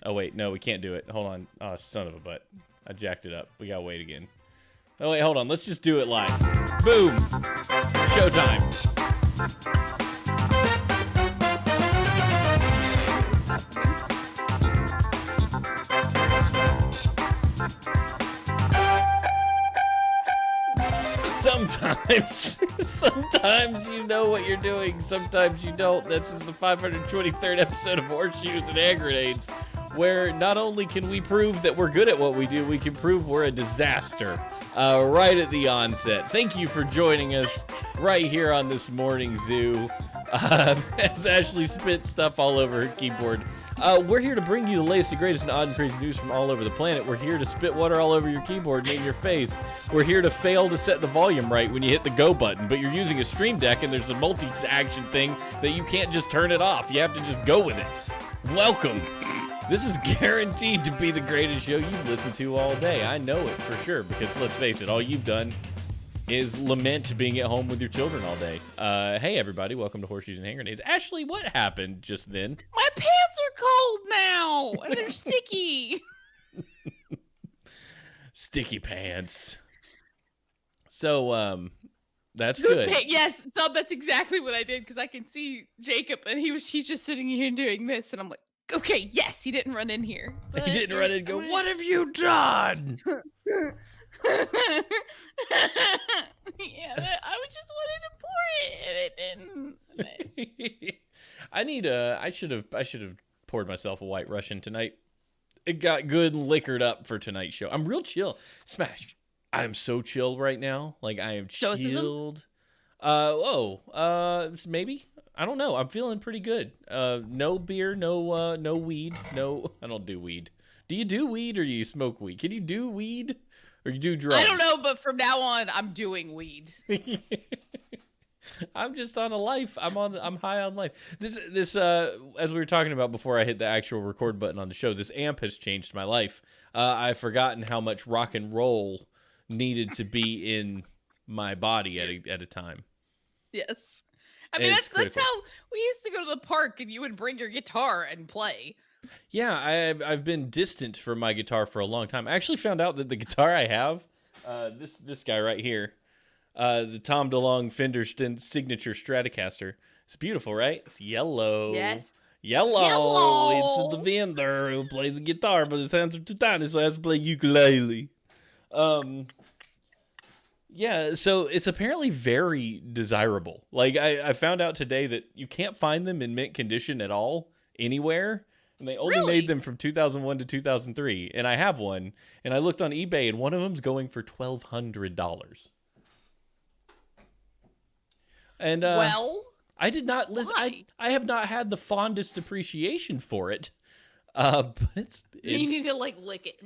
Oh, wait. No, we can't do it. Hold on. Oh, son of a butt. I jacked it up. We gotta wait again. Oh, wait. Hold on. Let's just do it live. Boom. Showtime. Sometimes you know what you're doing. Sometimes you don't. This is the 523rd episode of Horseshoes and Hand Grenades, where not only can we prove that we're good at what we do, we can prove we're a disaster right at the onset. Thank you for joining us right here on this morning zoo. As Ashley spits stuff all over her keyboard. We're here to bring you the latest and greatest and odd and crazy news from all over the planet. We're here to spit water all over your keyboard and in your face. We're here to fail to set the volume right when you hit the go button, but you're using a stream deck and there's a multi-action thing that you can't just turn it off. You have to just go with it. Welcome. This is guaranteed to be the greatest show you've listened to all day. I know it for sure, because let's face it, all you've done is lament being at home with your children all day. Hey, everybody. Welcome to Horseshoes and Hand Grenades. Ashley, what happened just then? My pants are cold now, and they're sticky. Sticky pants. So, that's good. Yes, so that's exactly what I did, because I can see Jacob, and he's just sitting here doing this, and I'm like, okay, yes, he didn't run in here. He didn't run in and go, what have you done? Yeah, I just wanted to pour it, and it didn't. I should have poured myself a White Russian tonight. It got good and liquored up for tonight's show. I'm real chill. Smash. I'm so chilled right now. Like, I am chilled. Maybe. I don't know. I'm feeling pretty good. No beer, no weed. No, I don't do weed. Do you do weed or do you smoke weed? Can you do weed? Or you do drugs? I don't know, but from now on, I'm doing weed. I'm just on a life. I'm high on life. This as we were talking about before I hit the actual record button on the show, this amp has changed my life. I've forgotten how much rock and roll needed to be in my body at a time. Yes. I mean, that's how we used to go to the park and you would bring your guitar and play. Yeah, I've been distant from my guitar for a long time. I actually found out that the guitar I have, this guy right here, the Tom DeLonge Fender Signature Stratocaster. It's beautiful, right? It's yellow. Yes. Yellow. It's the vendor who plays the guitar, but his hands are too tiny, so he has to play ukulele. Yeah, so it's apparently very desirable. Like, I found out today that you can't find them in mint condition at all anywhere. And they only made them from 2001 to 2003. And I have one. And I looked on eBay, and one of them's going for $1,200. And I did not listen. I have not had the fondest appreciation for it. But it's you need to like lick it.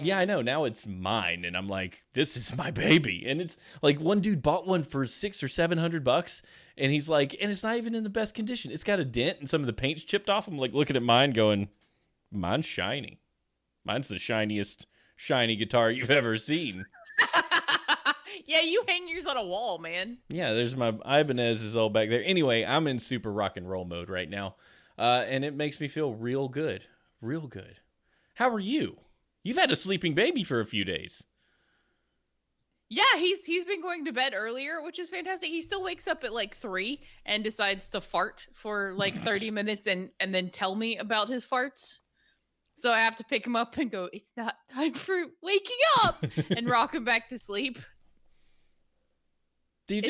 Yeah, I know. Now it's mine, and I'm like, this is my baby. And it's like one dude bought one for $600 or $700, and he's like, and it's not even in the best condition. It's got a dent, and some of the paint's chipped off. I'm like looking at mine, going, mine's shiny. Mine's the shiniest shiny guitar you've ever seen. Yeah, you hang yours on a wall, man. Yeah, there's my Ibanez is all back there. Anyway, I'm in super rock and roll mode right now, and it makes me feel real good. Real good. How are you? You've had a sleeping baby for a few days. Yeah, he's been going to bed earlier, which is fantastic. He still wakes up at like 3 and decides to fart for like 30 minutes and then tell me about his farts. So I have to pick him up and go, it's not time for waking up, and rock him back to sleep. Do you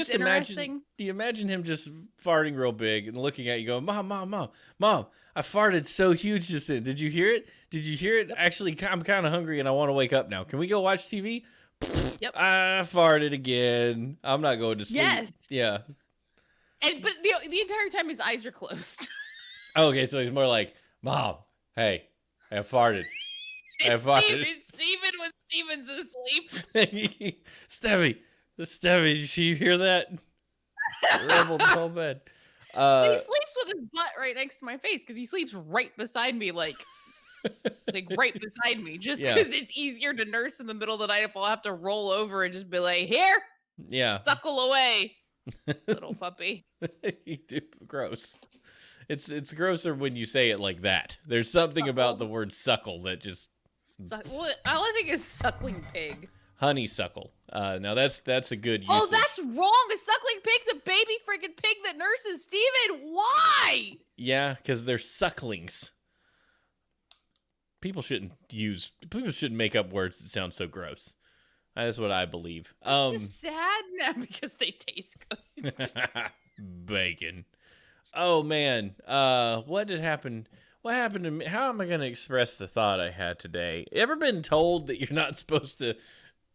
imagine him just farting real big and looking at you going, Mom, I farted so huge just then. Did you hear it? Actually, I'm kind of hungry and I want to wake up now. Can we go watch TV? Yep. I farted again. I'm not going to sleep. Yes. Yeah. But the entire time his eyes are closed. Okay, so he's more like, Mom, hey, I farted. Steven when Steven's asleep. Stevie, did you hear that? Rumbled the whole bed. He sleeps with his butt right next to my face because he sleeps right beside me, like right beside me, just because it's easier to nurse in the middle of the night if I'll have to roll over and just be like, here, yeah, suckle away, little puppy. Gross. It's grosser when you say it like that. There's something about the word suckle that just Well, all I think is suckling pig. honeysuckle. Now that's a good usage. Oh, that's wrong. A suckling pig's a baby freaking pig that nurses. Steven, why? Yeah, because they're sucklings. People shouldn't make up words that sound so gross. That's what I believe. Just sad now because they taste good. Bacon. Oh man. What did happen? What happened to me? How am I going to express the thought I had today? Ever been told that you're not supposed to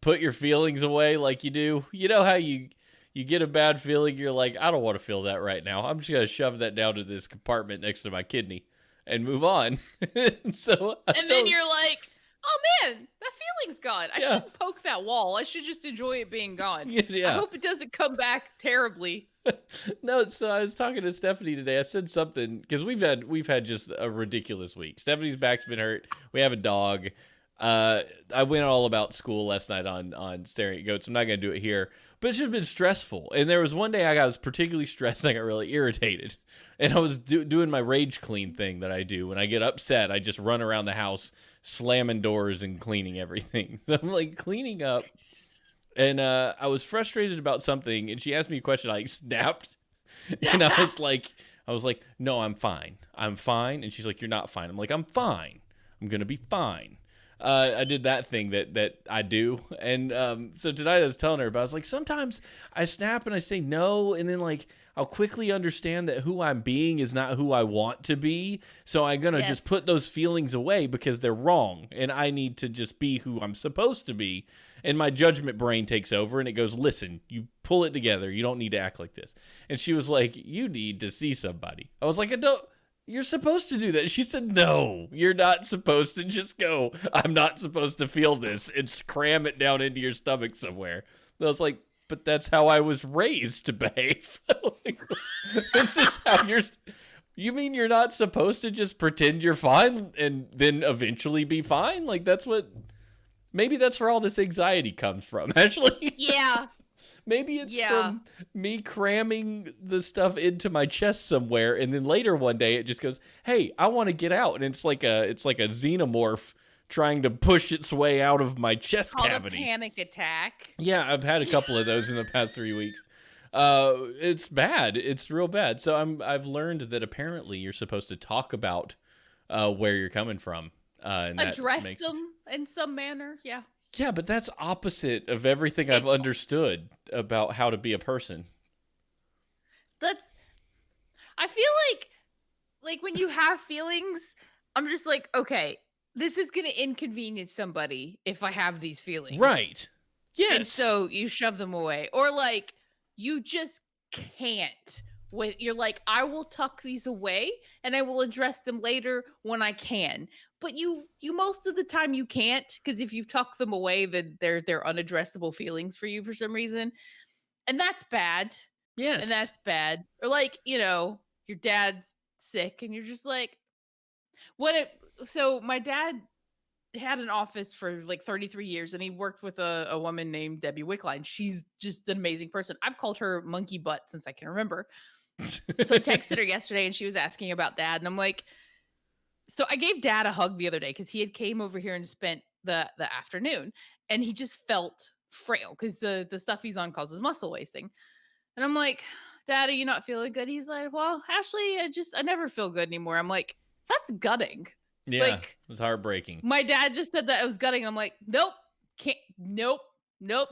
put your feelings away like you do? You know how you get a bad feeling, you're like, I don't want to feel that right now. I'm just going to shove that down to this compartment next to my kidney and move on. Then you're like, oh man, that feeling's gone. I shouldn't poke that wall. I should just enjoy it being gone. Yeah. I hope it doesn't come back terribly. No, so I was talking to Stephanie today. I said something because we've had just a ridiculous week. Stephanie's back's been hurt. We have a dog. I went all about school last night on staring at goats. I'm not going to do it here, but it's just been stressful. And there was one day I was particularly stressed and I got really irritated. And I was doing my rage clean thing that I do. When I get upset, I just run around the house, slamming doors and cleaning everything. So I'm like cleaning up. And I was frustrated about something, and she asked me a question. I snapped, and I was like, no, I'm fine. I'm fine. And she's like, you're not fine. I'm like, I'm fine. I'm gonna be fine. I did that thing that I do, and so tonight I was telling her about. I was like, sometimes I snap and I say no, and then like I'll quickly understand that who I'm being is not who I want to be. So I'm gonna just put those feelings away because they're wrong, and I need to just be who I'm supposed to be. And my judgment brain takes over and it goes, listen, you pull it together. You don't need to act like this. And she was like, you need to see somebody. I was like, you're supposed to do that. She said, no, you're not supposed to just go, I'm not supposed to feel this and cram it down into your stomach somewhere. And I was like, but that's how I was raised to behave. This is how you mean you're not supposed to just pretend you're fine and then eventually be fine? Like maybe that's where all this anxiety comes from, actually. Yeah. Maybe it's from me cramming the stuff into my chest somewhere, and then later one day it just goes, hey, I want to get out. And it's like a xenomorph trying to push its way out of my chest cavity. A panic attack. Yeah, I've had a couple of those in the past 3 weeks. It's bad. It's real bad. So I've learned that apparently you're supposed to talk about where you're coming from. Address them in some manner, yeah. Yeah, but that's opposite of everything I've understood about how to be a person. I feel like when you have feelings, I'm just like, okay, this is going to inconvenience somebody if I have these feelings. Right. Yes. And so you shove them away. Or like, you just can't. You're like, I will tuck these away and I will address them later when I can. But you most of the time you can't, because if you tuck them away, then they're unaddressable feelings for you for some reason. And that's bad. Yes. And that's bad. Or like, your dad's sick and you're just like, so my dad had an office for like 33 years and he worked with a woman named Debbie Wickline. She's just an amazing person. I've called her monkey butt since I can remember. So I texted her yesterday and she was asking about dad. And I'm like, so I gave dad a hug the other day because he had came over here and spent the afternoon and he just felt frail because the stuff he's on causes muscle wasting. And I'm like, Dad, are you not feeling good? He's like, well, Ashley, I never feel good anymore. I'm like, that's gutting. Yeah, like, it was heartbreaking. My dad just said that it was gutting. I'm like, nope, can't, nope,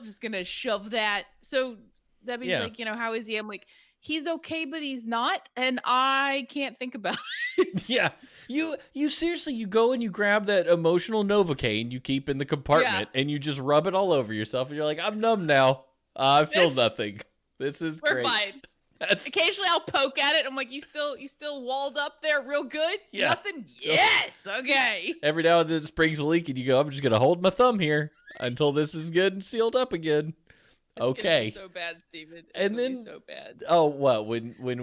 just gonna shove that. So Debbie's like, how is he? I'm like, he's okay, but he's not, and I can't think about it. Yeah, you seriously, you go and you grab that emotional Novocaine you keep in the compartment, and you just rub it all over yourself, and you're like, I'm numb now. I feel nothing. This is We're great. fine. Occasionally I'll poke at it. I'm like, you still walled up there real good? Yeah. Nothing? Yes. Okay. Every now and then it springs a leak and you go, I'm just going to hold my thumb here until this is good and sealed up again. Okay. It's so bad, Steven. And then so bad. Oh, what? When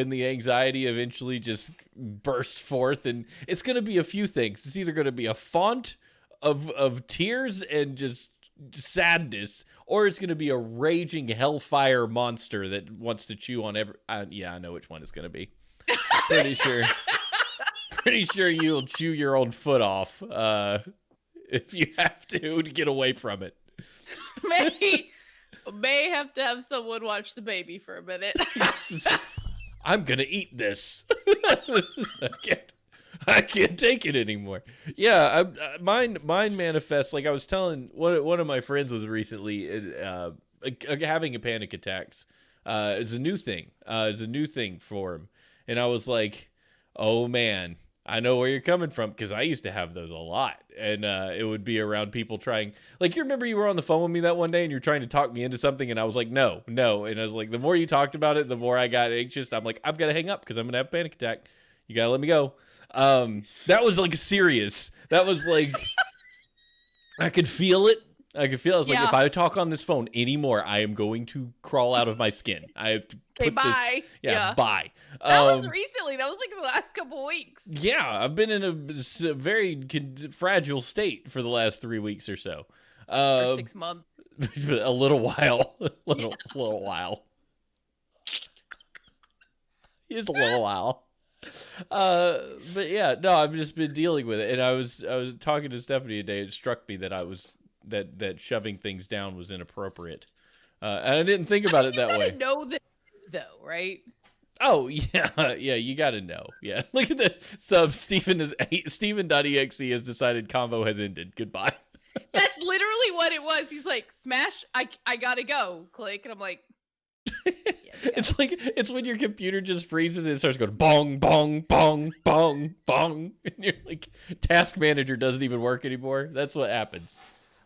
the anxiety eventually just bursts forth, and it's going to be a few things. It's either going to be a font of tears and just sadness, or it's going to be a raging hellfire monster that wants to chew on every. Yeah, I know which one it's going to be. Pretty sure. Pretty sure you'll chew your own foot off if you have to get away from it. May have to have someone watch the baby for a minute. I'm gonna eat this. I can't take it anymore. Yeah, mine manifests like I was telling one of my friends was recently having a panic attacks. It's a new thing. It's a new thing for him, and I was like, oh man. I know where you're coming from because I used to have those a lot, and it would be around people trying. Like, you remember you were on the phone with me that one day, and you're trying to talk me into something, and I was like, no, and I was like, the more you talked about it, the more I got anxious. I'm like, I've got to hang up because I'm gonna have a panic attack. You gotta let me go. That was like serious. That was like, I could feel it. I was like, if I talk on this phone anymore, I am going to crawl out of my skin. I have to put bye. this. Bye. That was recently. That was like the last couple weeks. Yeah, I've been in a very fragile state for the last 3 weeks or so. Or 6 months. A little while. Little while. Just a little while. But yeah, no, I've just been dealing with it. And I was talking to Stephanie today. It struck me that that shoving things down was inappropriate. And I didn't think about it that way. You know that, though, right? Oh, yeah, you gotta know. Yeah, look at the sub. Steven.exe has decided convo has ended. Goodbye. That's literally what it was. He's like, smash, I gotta go. Click, and I'm like, it's when your computer just freezes and it starts going bong, bong, bong, bong, bong. And you're like, task manager doesn't even work anymore. That's what happens.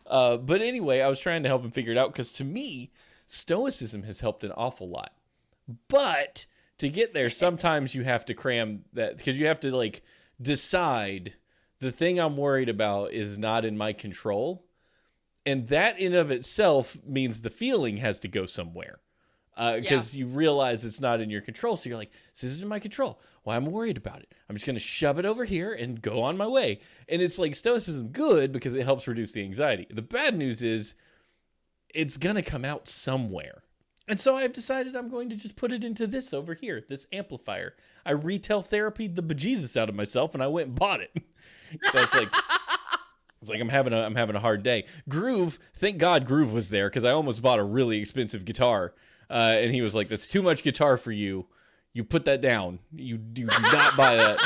But anyway, I was trying to help him figure it out because to me, stoicism has helped an awful lot. But to get there, sometimes you have to cram that because you have to like decide the thing I'm worried about is not in my control. And that in of itself means the feeling has to go somewhere because you realize it's not in your control. So you're like, this isn't in my control. Well, I'm worried about it. I'm just going to shove it over here and go on my way. And it's like stoicism good because it helps reduce the anxiety. The bad news is it's going to come out somewhere. And so I've decided I'm going to just put it into this over here, this amplifier. I retail therapied the bejesus out of myself, and I went and bought it. So it's like I'm having a hard day. Groove, thank God Groove was there because I almost bought a really expensive guitar, and he was like, "That's too much guitar for you. You put that down. You do not buy that."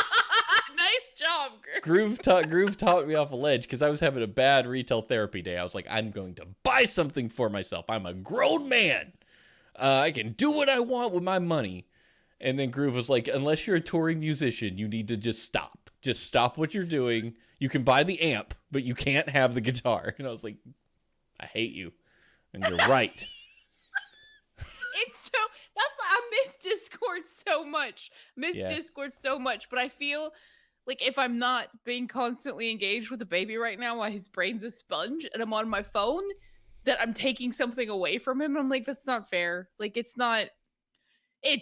Nice job, Groove. Groove talked me off a ledge because I was having a bad retail therapy day. I was like, I'm going to buy something for myself. I'm a grown man. I can do what I want with my money. And then Groove was like, unless you're a touring musician, you need to just stop. Just stop what you're doing. You can buy the amp, but you can't have the guitar. And I was like, I hate you. And you're right. I miss Discord so much. Discord so much. But I feel like if I'm not being constantly engaged with the baby right now while his brain's a sponge and I'm on my phone, that I'm taking something away from him. I'm like, that's not fair. Like, it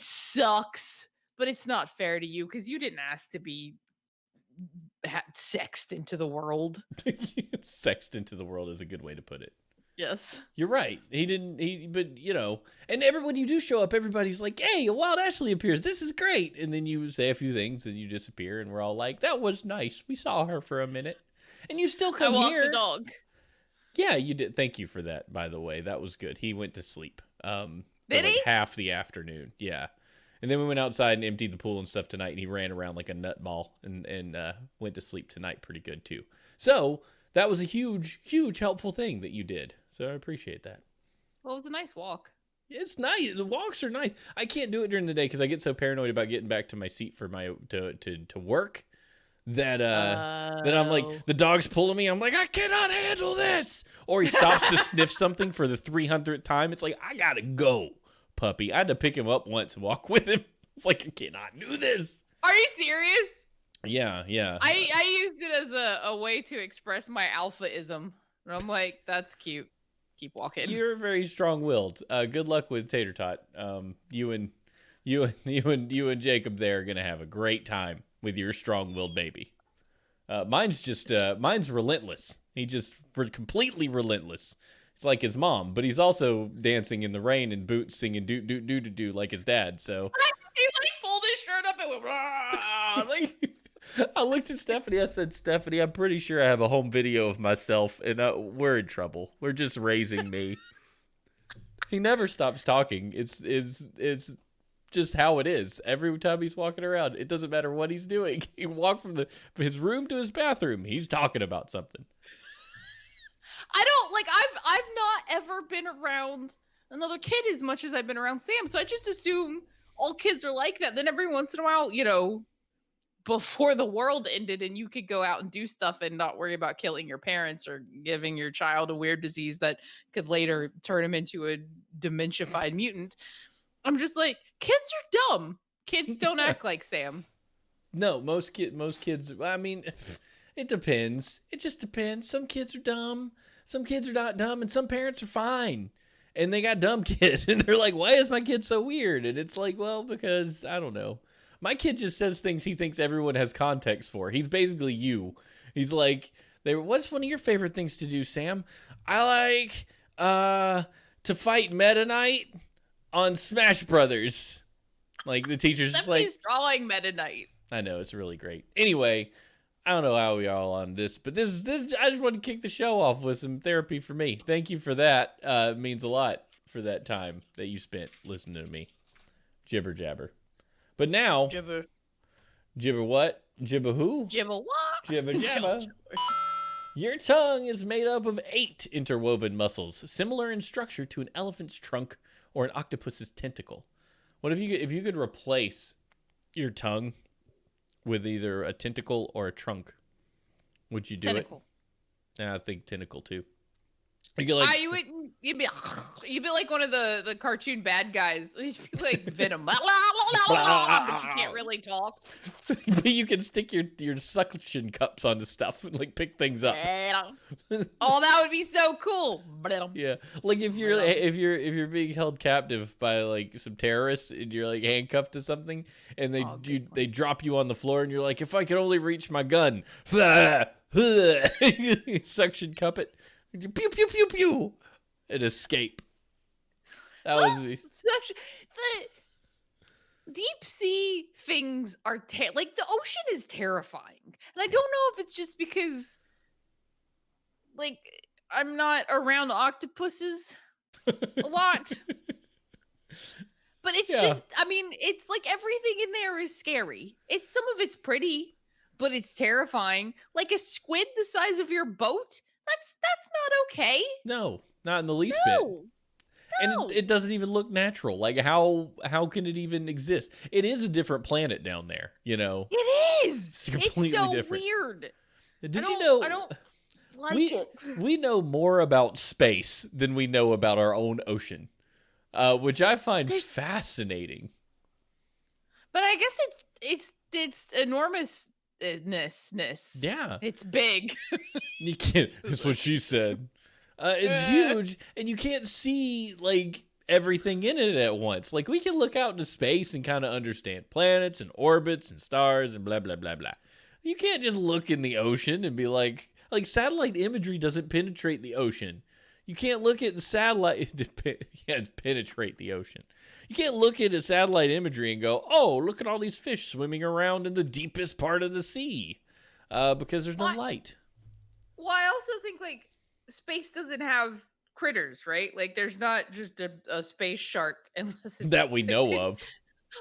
sucks, but it's not fair to you because you didn't ask to be sexed into the world. Sexed into the world is a good way to put it. Yes. You're right. But you know, and when you do show up, everybody's like, hey, a wild Ashley appears. This is great. And then you say a few things and you disappear and we're all like, that was nice. We saw her for a minute. And you still come here. I walked the dog. Yeah, you did. Thank you for that, by the way. That was good. He went to sleep. Did he? Half the afternoon. Yeah. And then we went outside and emptied the pool and stuff tonight, and he ran around like a nutball and went to sleep tonight pretty good, too. So that was a huge, huge helpful thing that you did. So I appreciate that. Well, it was a nice walk. It's nice. The walks are nice. I can't do it during the day because I get so paranoid about getting back to my seat for to work. That I'm like, the dog's pulling me. I'm like, I cannot handle this. Or he stops to sniff something for the 300th time. It's like, I gotta go, puppy. I had to pick him up once and walk with him. It's like, I cannot do this. Are you serious? Yeah. I used it as a way to express my alphaism. And I'm like, that's cute. Keep walking. You're very strong-willed. Good luck with Tater Tot. You and Jacob there are gonna have a great time with your strong-willed baby. Mine's relentless. He just completely relentless. It's like his mom, but he's also dancing in the rain in boots, singing do do do do do like his dad. So he like pulled his shirt up and Like, I looked at Stephanie. I said, Stephanie, I'm pretty sure I have a home video of myself, and we're in trouble. We're just raising me. He never stops talking. It's just how it is. Every time he's walking around, it doesn't matter what he's doing. He walked from his room to his bathroom. He's talking about something. I don't like. I've not ever been around another kid as much as I've been around Sam, so I just assume all kids are like that. Then every once in a while, before the world ended and you could go out and do stuff and not worry about killing your parents or giving your child a weird disease that could later turn him into a dementia-fied mutant. I'm just like, kids are dumb. Kids don't act like Sam. No, most kids, I mean, it depends. It just depends. Some kids are dumb. Some kids are not dumb, and some parents are fine. And they got dumb kids, and they're like, why is my kid so weird? And it's like, well, because, I don't know. My kid just says things he thinks everyone has context for. He's basically you. He's like, what's one of your favorite things to do, Sam? I like to fight Meta Knight on Smash Brothers. Like, the teacher's just like... Somebody's drawing Meta Knight. I know, it's really great. Anyway, I don't know how we are all on this, but this I just want to kick the show off with some therapy for me. Thank you for that. It means a lot for that time that you spent listening to me. Jibber jabber. But now... Jibber what? Jibber who? Jibber what? Jibber jabber. Your tongue is made up of 8 interwoven muscles, similar in structure to an elephant's trunk or an octopus's tentacle. What if you could replace your tongue with either a tentacle or a trunk? Would you do Tentacle. it? I think tentacle too. You could like you'd be like one of the cartoon bad guys. You'd be like Venom, but you can't really talk. But you can stick your suction cups onto stuff and like pick things up. Oh, that would be so cool. Yeah, like if you're being held captive by like some terrorists and you're like handcuffed to something, and they drop you on the floor and you're like, if I could only reach my gun, suction cup it. Pew pew pew pew, and escape. That was the deep sea things are like the ocean is terrifying, and I don't know if it's just because like I'm not around octopuses a lot, but it's just I mean it's like everything in there is scary. Some of it's pretty, but it's terrifying. Like a squid the size of your boat. That's not okay. No, not in the least bit. No. And it doesn't even look natural. Like how can it even exist? It is a different planet down there, you know. It is. It's so different. Weird. Did you know? I don't like it. We know more about space than we know about our own ocean, which I find fascinating. But I guess it's enormous. Yeah, it's big. You can't. That's what she said. It's huge, and you can't see like everything in it at once. Like we can look out into space and kind of understand planets and orbits and stars and blah blah blah blah. You can't just look in the ocean and be like satellite imagery doesn't penetrate the ocean. You can't look at the satellite penetrate the ocean. You can't look at a satellite imagery and go, oh, look at all these fish swimming around in the deepest part of the sea, because there's no light. Well, I also think like space doesn't have critters, right? Like there's not just a space shark unless it's that we know of.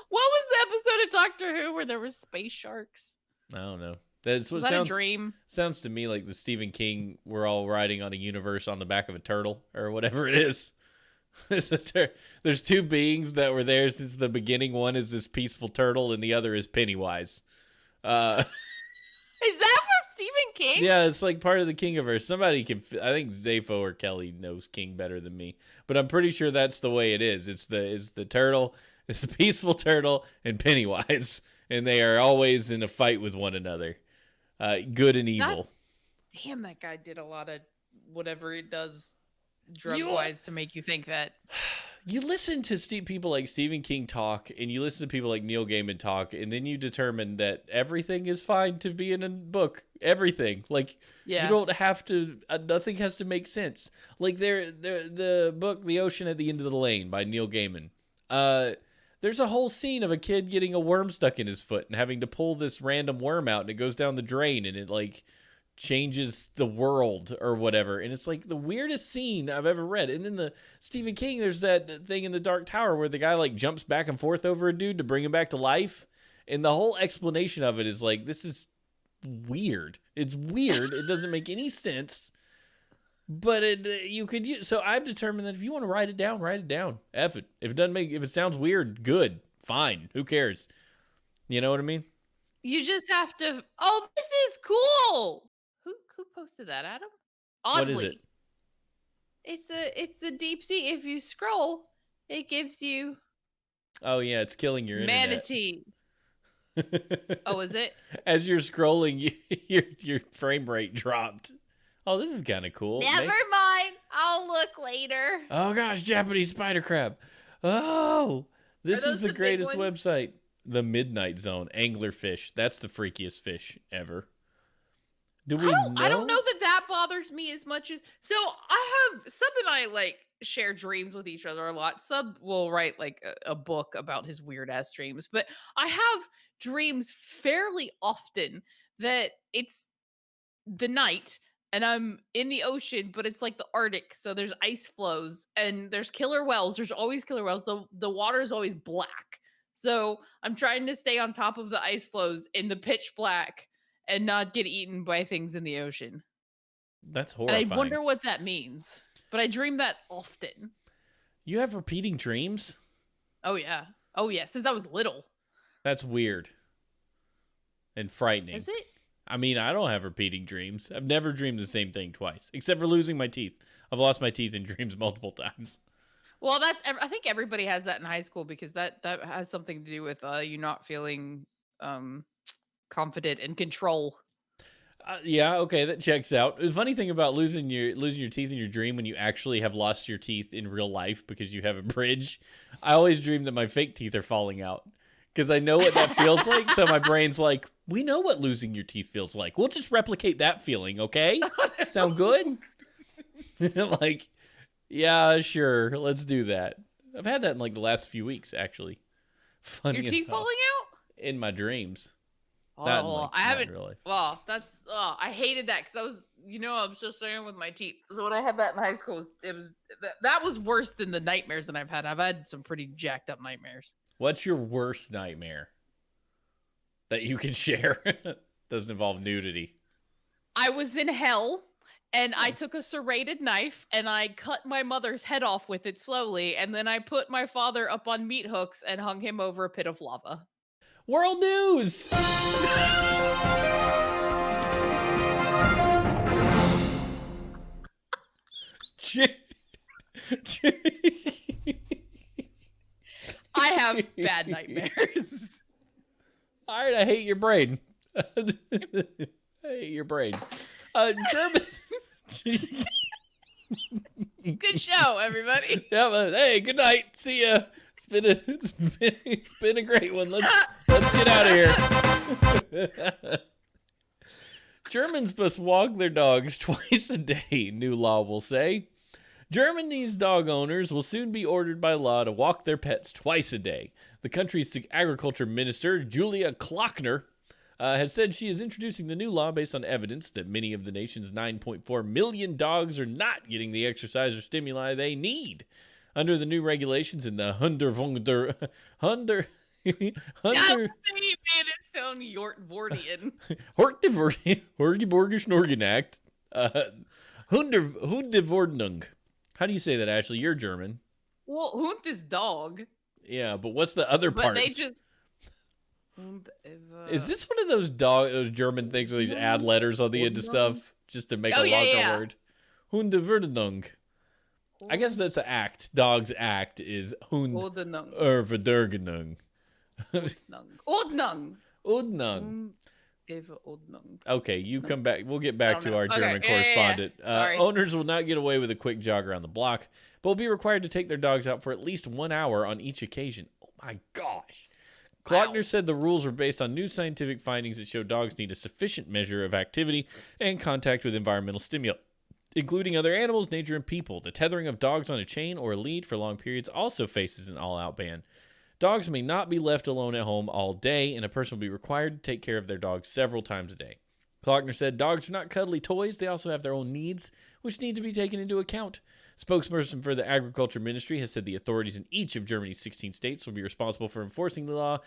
What was the episode of Doctor Who where there was space sharks? I don't know. Was that a dream? Sounds to me like the Stephen King, we're all riding on a universe on the back of a turtle or whatever it is. There's 2 beings that were there since the beginning. One is this peaceful turtle and the other is Pennywise. Is that from Stephen King? Yeah, it's like part of the Kingiverse. Somebody can, I think Zafo or Kelly knows King better than me, but I'm pretty sure that's the way it is. It's the turtle, it's the peaceful turtle and Pennywise, and they are always in a fight with one another. Good and evil. Damn, that guy did a lot of whatever he does drug-wise to make you think that. You listen to people like Stephen King talk, and you listen to people like Neil Gaiman talk, and then you determine that everything is fine to be in a book. Everything. Like, you don't have to, nothing has to make sense. Like, the book, The Ocean at the End of the Lane by Neil Gaiman. There's a whole scene of a kid getting a worm stuck in his foot and having to pull this random worm out, and it goes down the drain, and it like changes the world or whatever. And it's like the weirdest scene I've ever read. And then the Stephen King, there's that thing in the Dark Tower where the guy like jumps back and forth over a dude to bring him back to life. And the whole explanation of it is like, this is weird. It's weird. It doesn't make any sense. But you could use. So I've determined that if you want to write it down, write it down. F it. If it sounds weird, good, fine. Who cares? You know what I mean? You just have to. Oh, this is cool. Who posted that, Adam? Oddly, What is it? It's the deep sea. If you scroll, it gives you Oh yeah, it's killing your internet. manatee. Oh, is it? As you're scrolling, your frame rate dropped. Oh, this is kind of cool. Never mind. I'll look later. Oh gosh, Japanese spider crab. Oh, this those is the the big greatest ones? website. The Midnight Zone anglerfish. That's the freakiest fish ever. Do we know? I don't know that bothers me as much as. So I have Sub and I like share dreams with each other a lot. Sub will write like a book about his weird ass dreams, but I have dreams fairly often that it's the night and I'm in the ocean, but it's like the Arctic, so there's ice flows and there's killer whales. There's always killer whales. The water is always black, so I'm trying to stay on top of the ice flows in the pitch black and not get eaten by things in the ocean. That's And horrifying. I wonder what that means. But I dream that often. You have repeating dreams? Oh yeah. Oh yeah. Since I was little. That's weird and frightening. Is it? I mean, I don't have repeating dreams. I've never dreamed the same thing twice, except for losing my teeth. I've lost my teeth in dreams multiple times. Well, I think everybody has that in high school because that has something to do with you not feeling confident and control. Yeah, okay, that checks out. The funny thing about losing your teeth in your dream when you actually have lost your teeth in real life because you have a bridge, I always dream that my fake teeth are falling out because I know what that feels like. So my brain's like, we know what losing your teeth feels like. We'll just replicate that feeling, okay? Sound good? Like, yeah, sure, let's do that. I've had that in like the last few weeks, actually. Funny Your teeth enough. falling out? In my dreams. Oh, Not in, like, I haven't. not really. Well, that's. I hated that because I was, I'm just saying with my teeth. So when I had that in high school, that was worse than the nightmares that I've had. I've had some pretty jacked up nightmares. What's your worst nightmare that you can share? Doesn't involve nudity. I was in hell and I took a serrated knife and I cut my mother's head off with it slowly. And then I put my father up on meat hooks and hung him over a pit of lava. World news! I have bad nightmares. All right, I hate your brain. I hate your brain. German. Good show, everybody. Yeah, but, hey, good night. See ya. It's been a great one. Let's get out of here. Germans must walk their dogs twice a day, new law will say. Germany's dog owners will soon be ordered by law to walk their pets twice a day. The country's agriculture minister, Julia Klockner, has said she is introducing the new law based on evidence that many of the nation's 9.4 million dogs are not getting the exercise or stimuli they need. Under the new regulations in the Hundervordian. Sound Yortvordian. Horgeborgisch Act. Hundervordnung. How do you say that, Ashley? You're German. Well, Hund is dog. Yeah, but what's the other But part? they just. Is this one of those German things where they just add letters on the end of stuff just to make a longer word? Hundervordnung. I guess that's an act. Dog's act is Ordnung. Verdergenung. Ordnung. Ordnung. Ordnung. Okay, you come back. We'll get back to our German correspondent. Owners will not get away with a quick jog around the block, but will be required to take their dogs out for at least 1 hour on each occasion. Oh my gosh. Klockner said the rules were based on new scientific findings that show dogs need a sufficient measure of activity and contact with environmental stimuli, including other animals, nature, and people. The tethering of dogs on a chain or a lead for long periods also faces an all-out ban. Dogs may not be left alone at home all day, and a person will be required to take care of their dog several times a day. Klockner said dogs are not cuddly toys. They also have their own needs, which need to be taken into account. Spokesperson for the Agriculture Ministry has said the authorities in each of Germany's 16 states will be responsible for enforcing the law.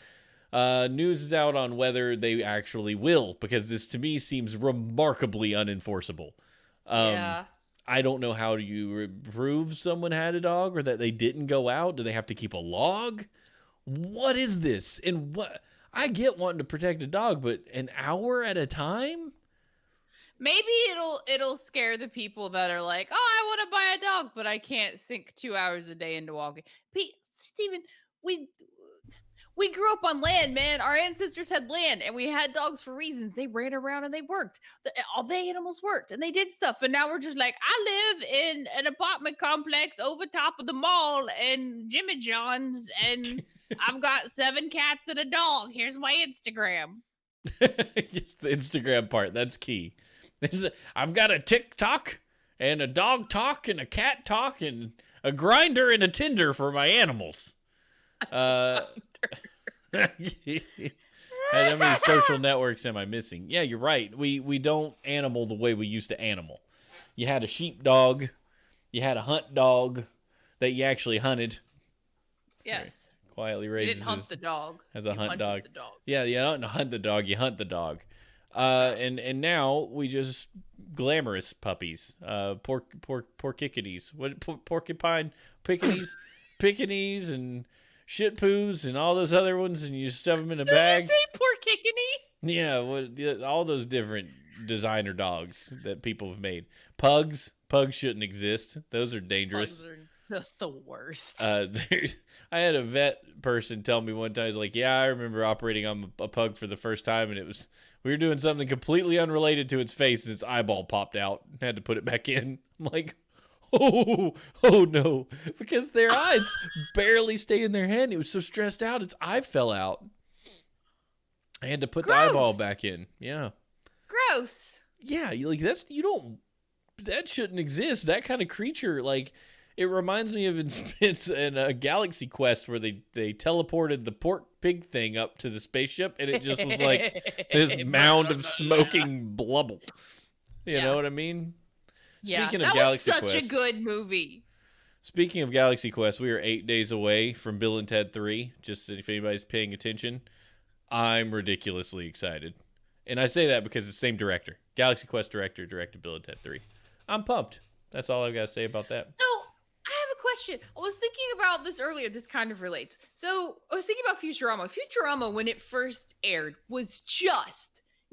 News is out on whether they actually will, because this to me seems remarkably unenforceable. Yeah. I don't know how you prove someone had a dog or that they didn't go out. Do they have to keep a log? What is this? And what? I get wanting to protect a dog, but an hour at a time? Maybe it'll scare the people that are like, oh, I want to buy a dog, but I can't sink 2 hours a day into walking. Steven, we grew up on land, man. Our ancestors had land, and we had dogs for reasons. They ran around and they worked. All the animals worked, and they did stuff. And now we're just like, I live in an apartment complex over top of the mall and Jimmy John's, and I've got 7 cats and a dog. Here's my Instagram. Just the Instagram part. That's key. I've got a TikTok and a dog talk and a cat talk and a grinder and a Tinder for my animals. How many social networks am I missing? Yeah, you're right. We don't animal the way we used to animal. You had a sheep dog. You had a hunt dog that you actually hunted. Yes. Right. Quietly raises. You didn't hunt the dog. As a hunt dog. The dog. Yeah, you don't hunt the dog. You hunt the dog. And now we just glamorous puppies. Porcicades. What? Porcupine Pekingese and shit poos and all those other ones, and you stuff them in a bag. Did you say porcicade? Yeah, all those different designer dogs that people have made. Pugs shouldn't exist. Those are dangerous. Pugs are just the worst. I had a vet person tell me one time, he's like, yeah, I remember operating on a pug for the first time, and we were doing something completely unrelated to its face, and its eyeball popped out. Had to put it back in. I'm like, oh no, because their eyes barely stay in their head. He was so stressed out, its eye fell out. I had to put the eyeball back in. Yeah. Gross. Yeah, that shouldn't exist. That kind of creature, like, it reminds me of in Galaxy Quest where they teleported the pork pig thing up to the spaceship, and it just was like this mound of smoking blubble. You know what I mean? Speaking of Galaxy Quest, that was such a good movie. Speaking of Galaxy Quest, we are 8 days away from Bill and Ted 3. Just if anybody's paying attention, I'm ridiculously excited. And I say that because it's the same director. Galaxy Quest director directed Bill and Ted 3. I'm pumped. That's all I've got to say about that. So, I have a question. I was thinking about this earlier. This kind of relates. So, I was thinking about Futurama. Futurama, when it first aired, was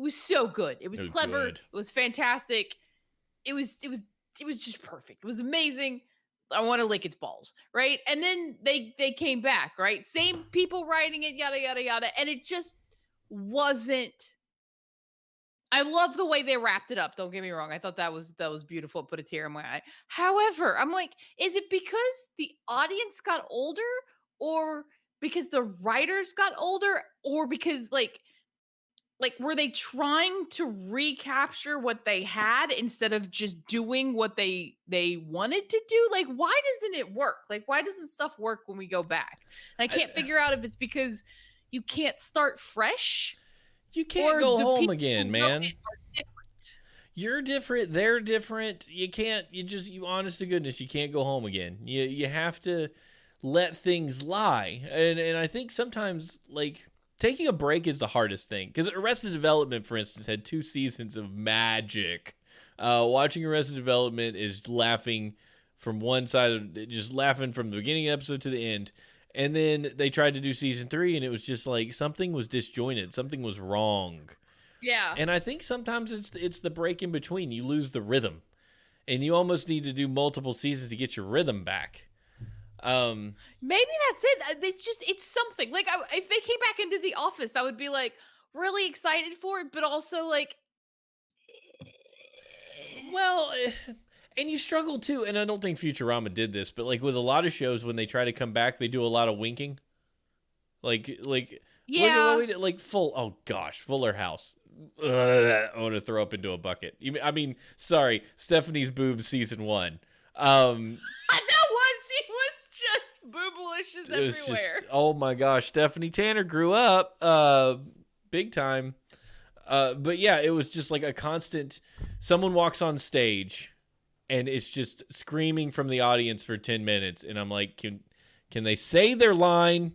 so good. It was clever. Good. It was fantastic. It was just perfect. It was amazing. I want to lick its balls, right? And then they came back, right? Same people writing it, yada yada yada, and it just wasn't. I love the way they wrapped it up. Don't get me wrong. I thought that was beautiful. It put a tear in my eye. However, I'm like, is it because the audience got older, or because the writers got older, or because like were they trying to recapture what they had instead of just doing what they wanted to do? Like, why doesn't it work? Like, why doesn't stuff work when we go back? And I can't figure out if it's because you can't start fresh. You can't go home again, man. You're different. They're different. You can't. You honest to goodness, you can't go home again. You have to let things lie. And I think sometimes, like, taking a break is the hardest thing. Because Arrested Development, for instance, had 2 seasons of magic. Watching Arrested Development is laughing from one side, just laughing from the beginning episode to the end. And then they tried to do season 3, and it was just like something was disjointed. Something was wrong. Yeah. And I think sometimes it's the break in between. You lose the rhythm. And you almost need to do multiple seasons to get your rhythm back. Maybe that's it. It's something. Like, if they came back into The Office, I would be like really excited for it, but also like, well, and you struggle too. And I don't think Futurama did this, but like with a lot of shows, when they try to come back, they do a lot of winking. Like yeah, Fuller House. I want to throw up into a bucket. Sorry, Stephanie's Boobs season 1. That was, she was just Boobalicious It was everywhere. just, oh my gosh, Stephanie Tanner grew up big time. But yeah, it was just like a constant, someone walks on stage and it's just screaming from the audience for 10 minutes. And I'm like, can they say their line?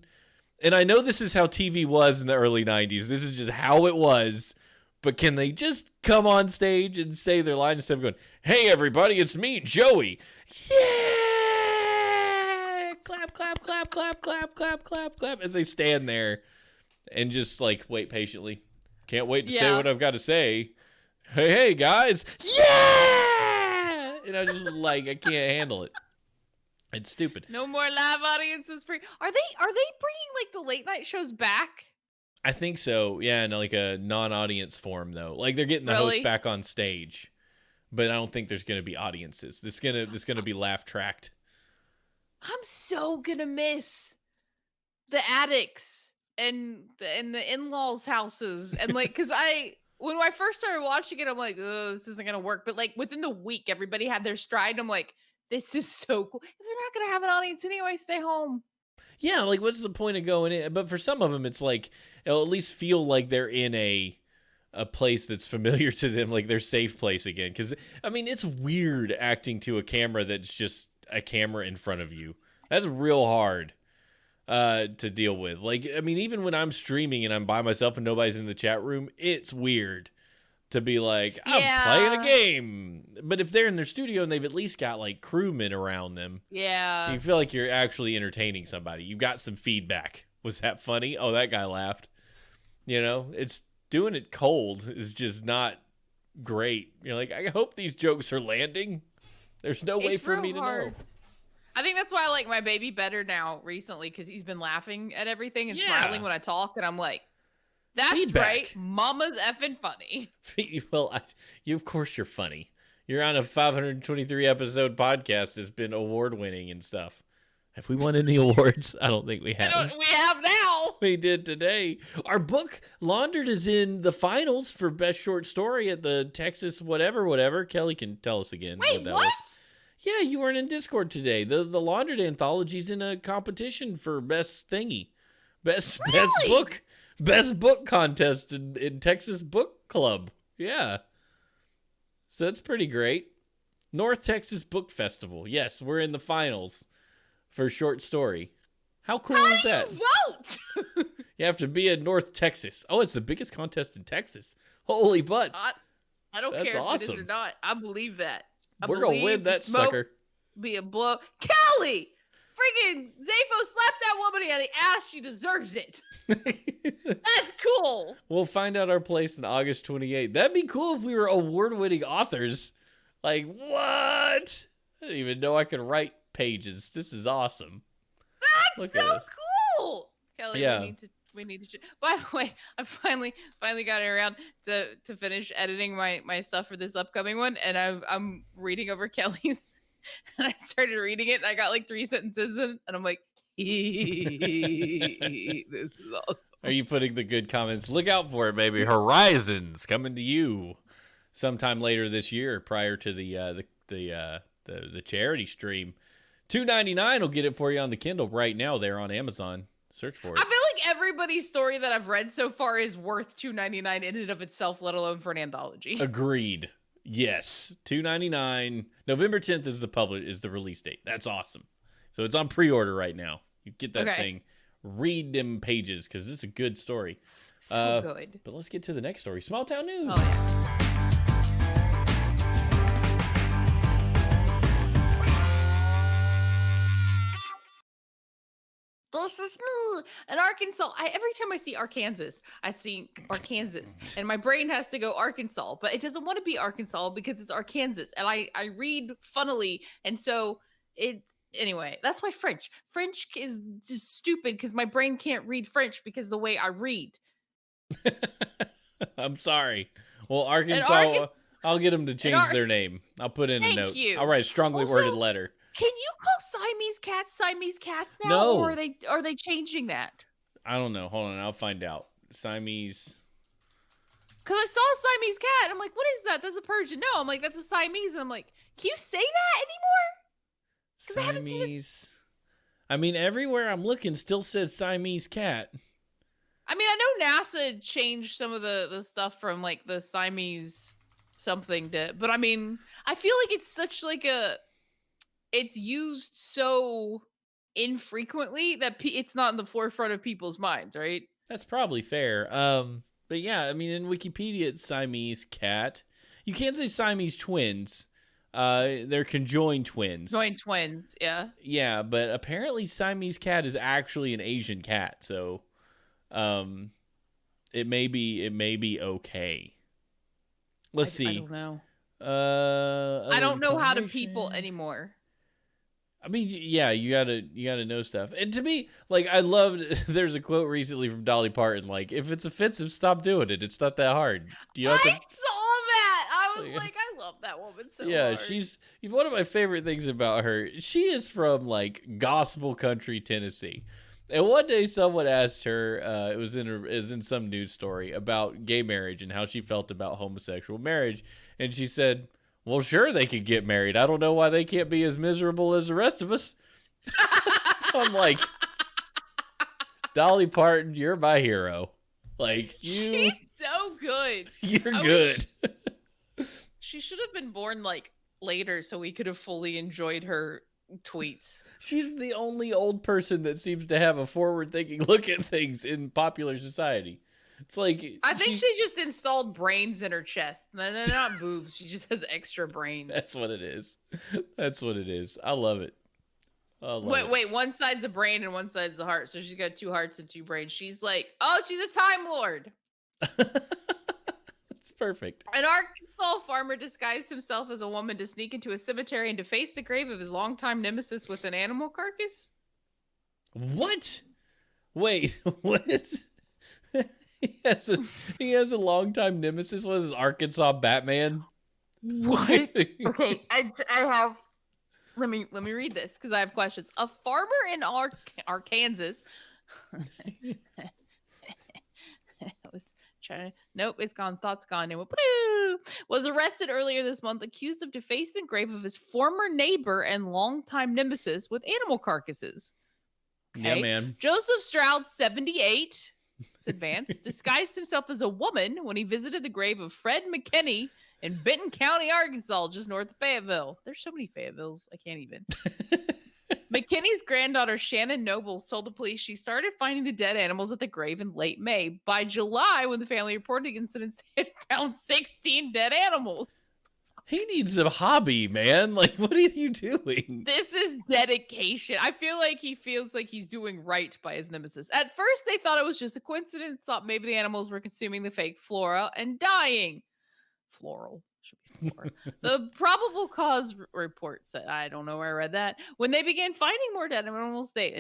And I know this is how TV was in the early 90s. This is just how it was. But can they just come on stage and say their line instead of going, hey, everybody, it's me, Joey. Yeah! Clap, clap, clap, clap, clap, clap, clap, clap. As they stand there and just like wait patiently. Can't wait to say what I've got to say. Hey, guys. Yeah! And I just like, I can't handle it. It's stupid. No more live audiences free. Are they bringing like the late night shows back? I think so. Yeah, in like a non-audience form though. Like they're getting the host back on stage, but I don't think there's going to be audiences. This going to be laugh tracked. I'm so gonna miss the attics and the in-laws' houses and like because when I first started watching it, I'm like, this isn't gonna work. But like within the week, everybody had their stride. And I'm like, this is so cool. If they're not gonna have an audience anyway, stay home. Yeah, like what's the point of going in? But for some of them, it's like it'll at least feel like they're in a place that's familiar to them, like their safe place again. Because I mean, it's weird acting to a camera that's just a camera in front of you. That's real hard to deal with. Like, I mean, even when I'm streaming and I'm by myself and nobody's in the chat room, it's weird to be like, I'm playing a game. But if they're in their studio and they've at least got like crewmen around them, you feel like you're actually entertaining somebody. You got some feedback. Was that funny? Oh, that guy laughed. You know, it's doing it cold is just not great. You're like, I hope these jokes are landing. There's no way for me to know. I think that's why I like my baby better now recently because he's been laughing at everything and smiling when I talk. And I'm like, that's right. Mama's effing funny. Well, of course you're funny. You're on a 523 episode podcast that's been award winning and stuff. Have we won any awards? I don't think we have. We have now. We did today. Our book, Laundered, is in the finals for Best Short Story at the Texas whatever. Kelly can tell us again. Wait, what? Yeah, you weren't in Discord today. The Laundered Anthology's in a competition for Best Thingy. Best book contest in Texas Book Club. Yeah. So that's pretty great. North Texas Book Festival. Yes, we're in the finals for short story. How cool is that? You vote? You have to be in North Texas. Oh, it's the biggest contest in Texas. Holy butts. I don't care if it is or not. I believe that. We're going to win that sucker. Be a blow. Kelly! Freaking Zafo slapped that woman in the ass. She deserves it. That's cool. We'll find out our place on August 28th. That'd be cool if we were award-winning authors. Like, what? I didn't even know I could write pages. This is awesome. That's so cool. Kelly, we need to by the way, I finally got around to finish editing my stuff for this upcoming one, and I'm reading over Kelly's. And I started reading it, and I got like 3 sentences in, and I'm like, this is awesome. Are you putting the good comments? Look out for it, baby. Horizons coming to you sometime later this year, prior to the charity stream. $2.99 will get it for you on the Kindle right now. There on Amazon. Search for it. I feel like everybody's story that I've read so far is worth $2.99 in and of itself, let alone for an anthology. Agreed. Yes, $2.99. November 10th is the release date. That's awesome. So it's on pre-order right now. You get that thing. Read them pages because this is a good story. So good. But let's get to the next story. Small town news. Oh, yeah. This is me in Arkansas. Every time I see Arkansas, I see Arkansas, and my brain has to go Arkansas, but it doesn't want to be Arkansas because it's Arkansas, and I read funnily, and so anyway. That's why French is just stupid because my brain can't read French because the way I read. I'm sorry. Well, Arkansas, I'll get them to change their name. I'll put in a note. I'll write a strongly worded letter. Can you call Siamese cats now? No. Or are they changing that? I don't know. Hold on, I'll find out. Siamese. Because I saw a Siamese cat. I'm like, what is that? That's a Persian. No, I'm like, that's a Siamese. And I'm like, can you say that anymore? Because I haven't seen this. I mean, everywhere I'm looking still says Siamese cat. I mean, I know NASA changed some of the stuff from like the Siamese something to, but I mean, I feel like it's such like it's used so infrequently that it's not in the forefront of people's minds, right? That's probably fair. But yeah, I mean, in Wikipedia, it's Siamese cat. You can't say Siamese twins. They're conjoined twins. Joint twins, yeah. Yeah, but apparently Siamese cat is actually an Asian cat, so it may be okay. Let's see. I don't know. I Other don't know how to information. people anymore. I mean, yeah, you gotta know stuff. And to me, like, I loved. There's a quote recently from Dolly Parton, like, "If it's offensive, stop doing it. It's not that hard." Do you I have to? saw that. I was like, I love that woman so Yeah, hard. she's one of my favorite things about her. She is from like gospel country Tennessee. And one day someone asked her, it was in some news story about gay marriage and how she felt about homosexual marriage, and she said, "Well, sure they could get married. I don't know why they can't be as miserable as the rest of us." I'm like, Dolly Parton, you're my hero. Like, She's so good. You're I good. She should have been born like later so we could have fully enjoyed her tweets. She's the only old person that seems to have a forward-thinking look at things in popular society. It's like I think she just installed brains in her chest. No, not boobs. She just has extra brains. That's what it is. That's what it is. I love it. Wait, one side's a brain and one side's a heart. So she's got 2 hearts and 2 brains. She's like, oh, she's a Time Lord. It's perfect. An Arkansas farmer disguised himself as a woman to sneak into a cemetery and deface the grave of his longtime nemesis with an animal carcass. What? Wait, what? He has a longtime nemesis. What is his Arkansas Batman? What? Okay, I have. Let me read this because I have questions. A farmer in Arkansas. I was trying to. Nope, it's gone. Thoughts gone. It went. Was arrested earlier this month, accused of defacing the grave of his former neighbor and longtime nemesis with animal carcasses. Okay. Yeah, man. Joseph Stroud, 78. It's advanced. Disguised himself as a woman when he visited the grave of Fred McKinney in Benton County, Arkansas, just north of Fayetteville. There's so many Fayettevilles, I can't even. McKinney's granddaughter, Shannon Nobles, told the police she started finding the dead animals at the grave in late May. By July, when the family reported incidents, they had found 16 dead animals. He needs a hobby, man. Like, what are you doing? This is dedication. I feel like he feels like he's doing right by his nemesis. At first, they thought it was just a coincidence, thought maybe the animals were consuming the fake flora and dying. Floral. Should be flora. The probable cause report said, I don't know where I read that. When they began finding more dead animals, they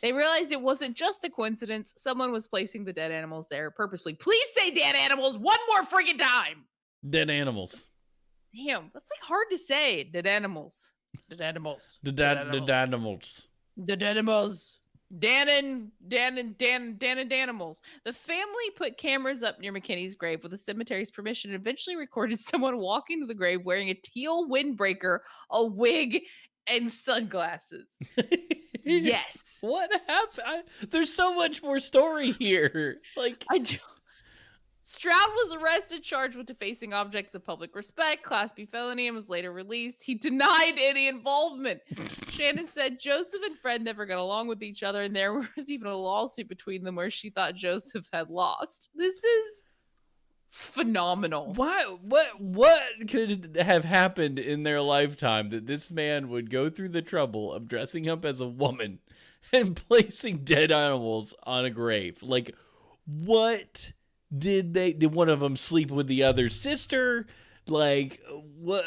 realized it wasn't just a coincidence. Someone was placing the dead animals there purposefully. Please say dead animals one more freaking time. Dead animals. Damn, that's like hard to say. Dead animals. Dead animals. The dead animals. The dead animals. Dan and Danimals. The family put cameras up near McKinney's grave with the cemetery's permission and eventually recorded someone walking to the grave wearing a teal windbreaker, a wig, and sunglasses. Yes. What happened? There's so much more story here. Like, I do. Stroud was arrested, charged with defacing objects of public respect, Class B felony, and was later released. He denied any involvement. Shannon said Joseph and Fred never got along with each other, and there was even a lawsuit between them where she thought Joseph had lost. This is phenomenal. What could have happened in their lifetime that this man would go through the trouble of dressing up as a woman and placing dead animals on a grave? Like, what? Did one of them sleep with the other sister? Like, what?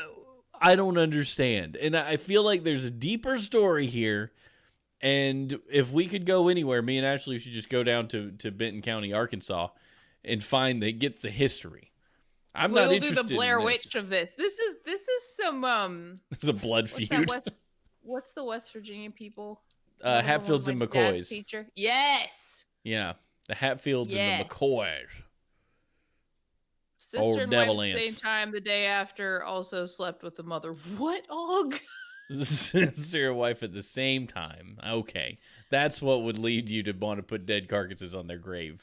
I don't understand. And I feel like there's a deeper story here. And if we could go anywhere, me and Ashley should just go down to Benton County, Arkansas, and get the history. We'll do the Blair Witch of this. This is some This is a blood feud. What's the West Virginia people? Hatfields and McCoys. Teacher. Yes. Yeah, the Hatfields and the McCoys. Sister and wife at the same time the day after also slept with the mother. What, Og? Sister and wife at the same time. Okay. That's what would lead you to want to put dead carcasses on their grave.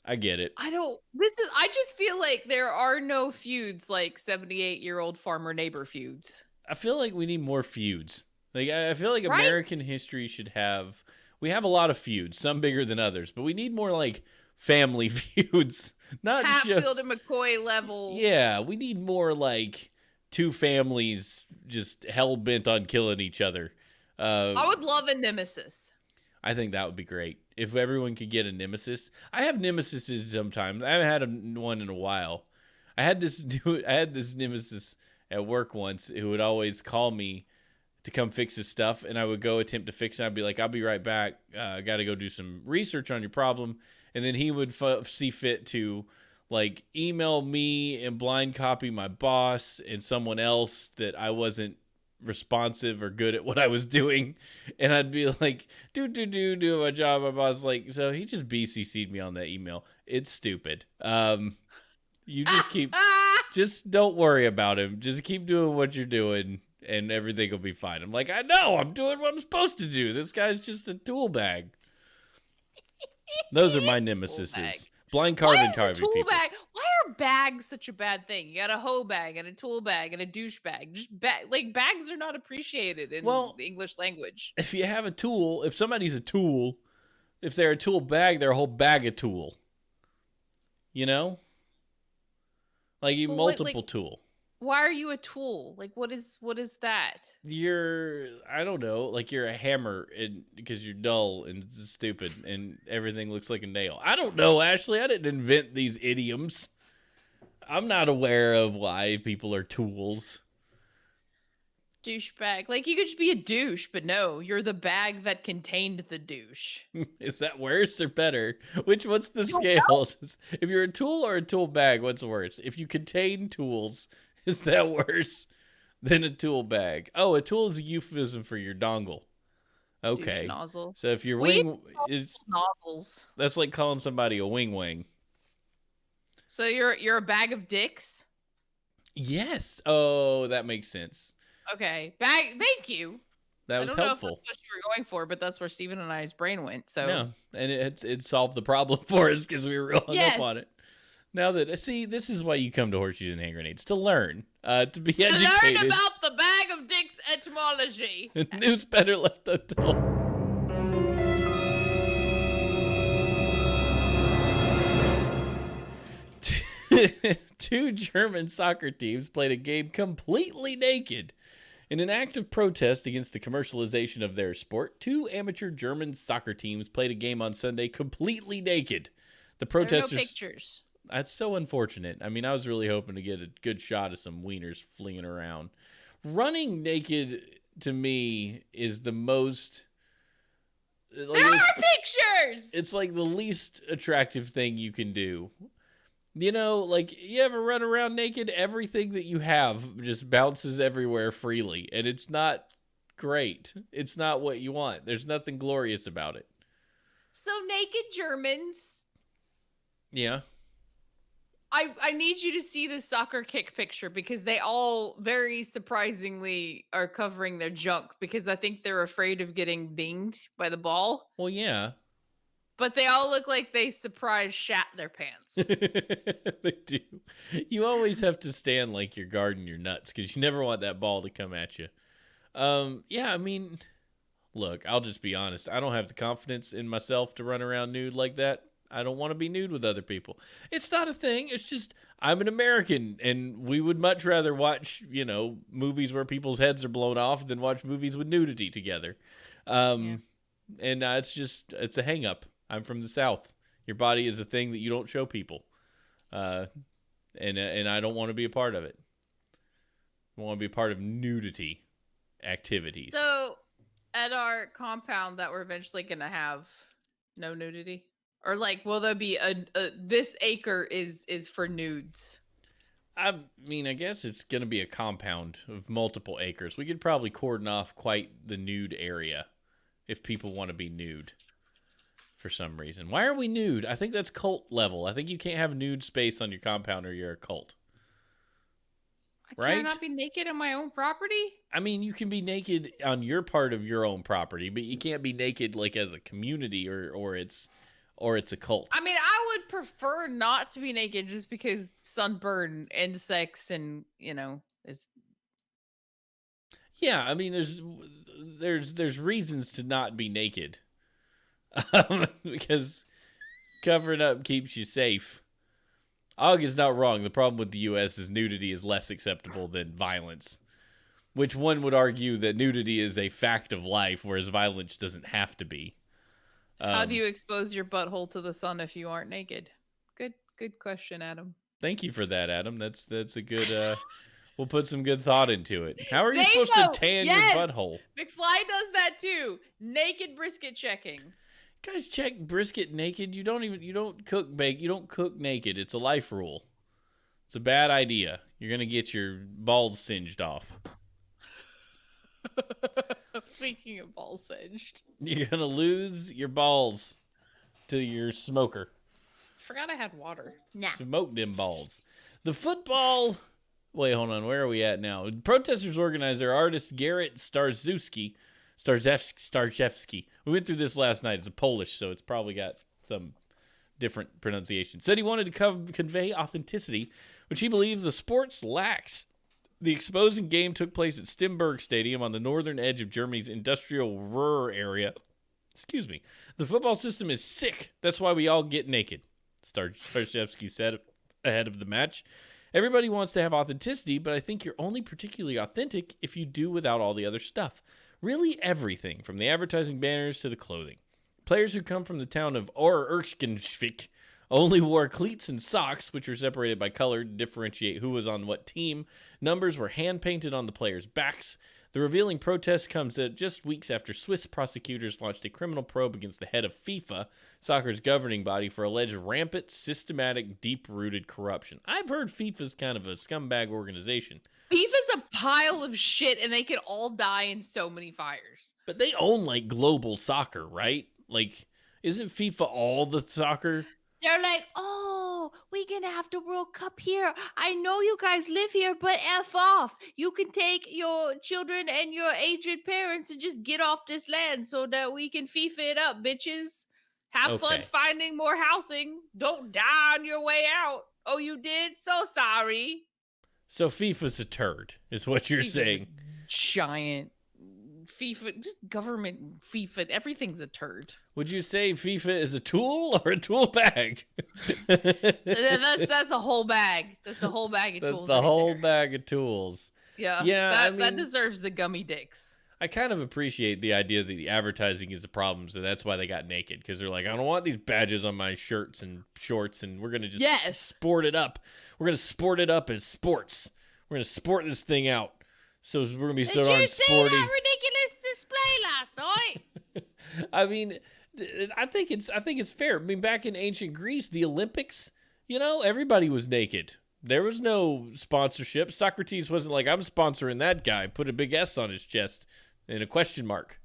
I get it. I just feel like there are no feuds like 78-year-old farmer neighbor feuds. I feel like we need more feuds. Like I feel like Right? American history should have. We have a lot of feuds, some bigger than others, but we need more like family feuds, not Hatfield just. and McCoy level. Yeah, we need more like two families just hell bent on killing each other. I would love a nemesis. I think that would be great if everyone could get a nemesis. I have nemesises sometimes. I haven't had one in a while. I had this nemesis at work once who would always call me to come fix his stuff, and I would go attempt to fix it. I'd be like, I'll be right back. I got to go do some research on your problem. And then he would see fit to like email me and blind copy my boss and someone else that I wasn't responsive or good at what I was doing. And I'd be like, do my job. My boss was like, so he just BCC'd me on that email. It's stupid. You just don't worry about him. Just keep doing what you're doing and everything will be fine. I'm like, I know, I'm doing what I'm supposed to do. This guy's just a tool bag. Those are my nemesises. Blind carbon carbon people. Bag? Why are bags such a bad thing? You got a hoe bag and a tool bag and a douche bag. Just like bags are not appreciated in the English language. If you have a tool, if somebody's a tool, if they're a tool bag, they're a whole bag of tool. You know? Like you multiple tool. Why are you a tool? Like what is that? I don't know, like you're a hammer because you're dull and stupid and everything looks like a nail. I don't know, Ashley. I didn't invent these idioms. I'm not aware of why people are tools. Douchebag. Like you could just be a douche, but no, you're the bag that contained the douche. Is that worse or better? What's the scale? If you're a tool or a tool bag, what's worse? If you contain tools, is that worse than a tool bag? Oh, a tool is a euphemism for your dongle. Okay. Douche nozzle. So if your wing is nozzles, that's like calling somebody a wing. So you're a bag of dicks? Yes. Oh, that makes sense. Okay. Thank you. That was helpful. I don't know if that's what you were going for, but that's where Steven and I's brain went. So no, and it solved the problem for us because we were real hung up on it. Now that this is why you come to Horseshoes and Hand Grenades, to learn, to be educated. Learn about the bag of dicks etymology. News better left untold. Two German soccer teams played a game completely naked. In an act of protest against the commercialization of their sport, two amateur German soccer teams played a game on Sunday completely naked. The protesters. There are no pictures. That's so unfortunate. I mean, I was really hoping to get a good shot of some wieners flinging around. Running naked, to me, is the most... There are pictures! It's like the least attractive thing you can do. You know, like, you ever run around naked? Everything that you have just bounces everywhere freely, and it's not great. It's not what you want. There's nothing glorious about it. So, naked Germans... Yeah. I need you to see the soccer kick picture because they all very surprisingly are covering their junk because I think they're afraid of getting dinged by the ball. Well, yeah. But they all look like they surprise shat their pants. They do. You always have to stand like you're guarding your nuts because you never want that ball to come at you. Yeah, I mean, look, I'll just be honest. I don't have the confidence in myself to run around nude like that. I don't want to be nude with other people. It's not a thing. It's just I'm an American, and we would much rather watch, movies where people's heads are blown off than watch movies with nudity together. And it's a hang up. I'm from the South. Your body is a thing that you don't show people. And I don't want to be a part of it. I want to be a part of nudity activities. So at our compound that we're eventually going to have no nudity? Or will there be this acre is for nudes? I mean, I guess it's going to be a compound of multiple acres. We could probably cordon off quite the nude area if people want to be nude for some reason. Why are we nude? I think that's cult level. I think you can't have nude space on your compound or you're a cult. right? Can I not be naked on my own property? I mean, you can be naked on your part of your own property, but you can't be naked like as a community or it's a cult. I mean, I would prefer not to be naked just because sunburn, insects, and it's Yeah, I mean, there's reasons to not be naked, because covering up keeps you safe. Og is not wrong. The problem with the U.S. is nudity is less acceptable than violence, which one would argue that nudity is a fact of life, whereas violence doesn't have to be. How do you expose your butthole to the sun if you aren't naked? Good question, Adam. Thank you for that, Adam. That's a good. We'll put some good thought into it. How are you Damo, supposed to tan your butthole? McFly does that too. Naked brisket checking. Guys, check brisket naked. You don't cook bake. You don't cook naked. It's a life rule. It's a bad idea. You're gonna get your balls singed off. Speaking of balls singed, You're gonna lose your balls to your smoker. Forgot I had water. Nah. Smoke them balls. The football. Wait, hold on. Where are we at now? Protesters organizer artist Garrett Starzewski. We went through this last night. It's a Polish, so it's probably got some different pronunciation. Said he wanted to convey authenticity, which he believes the sports lacks. The exposing game took place at Stimberg Stadium on the northern edge of Germany's industrial Ruhr area. Excuse me. The football system is sick. That's why we all get naked, Starzewski said ahead of the match. Everybody wants to have authenticity, but I think you're only particularly authentic if you do without all the other stuff. Really everything, from the advertising banners to the clothing. Players who come from the town of Oerschenschwick only wore cleats and socks, which were separated by color to differentiate who was on what team. Numbers were hand-painted on the players' backs. The revealing protest comes just weeks after Swiss prosecutors launched a criminal probe against the head of FIFA, soccer's governing body, for alleged rampant, systematic, deep-rooted corruption. I've heard FIFA's kind of a scumbag organization. FIFA's a pile of shit, and they could all die in so many fires. But they own, like, global soccer, right? Like, isn't FIFA all the soccer? They're like, oh, we can have the World Cup here. I know you guys live here, but F off. You can take your children and your aged parents and just get off this land so that we can FIFA it up, bitches. Have fun finding more housing. Don't die on your way out. Oh, you did? So sorry. So FIFA's a turd, is what you're saying. Giant FIFA, just government FIFA, everything's a turd. Would you say FIFA is a tool or a tool bag? That's a whole bag. That's the whole bag of tools. That's the whole bag of tools. Yeah. That deserves the gummy dicks. I kind of appreciate the idea that the advertising is the problem, so that's why they got naked, because they're like, I don't want these badges on my shirts and shorts, and we're going to just sport it up. We're going to sport it up as sports. We're going to sport this thing out. So we're going to be so darn sporty. Did you see that ridiculous display last night? I mean, I think it's fair. I mean, back in ancient Greece, the Olympics, everybody was naked. There was no sponsorship. Socrates wasn't like, I'm sponsoring that guy. Put a big S on his chest and a question mark.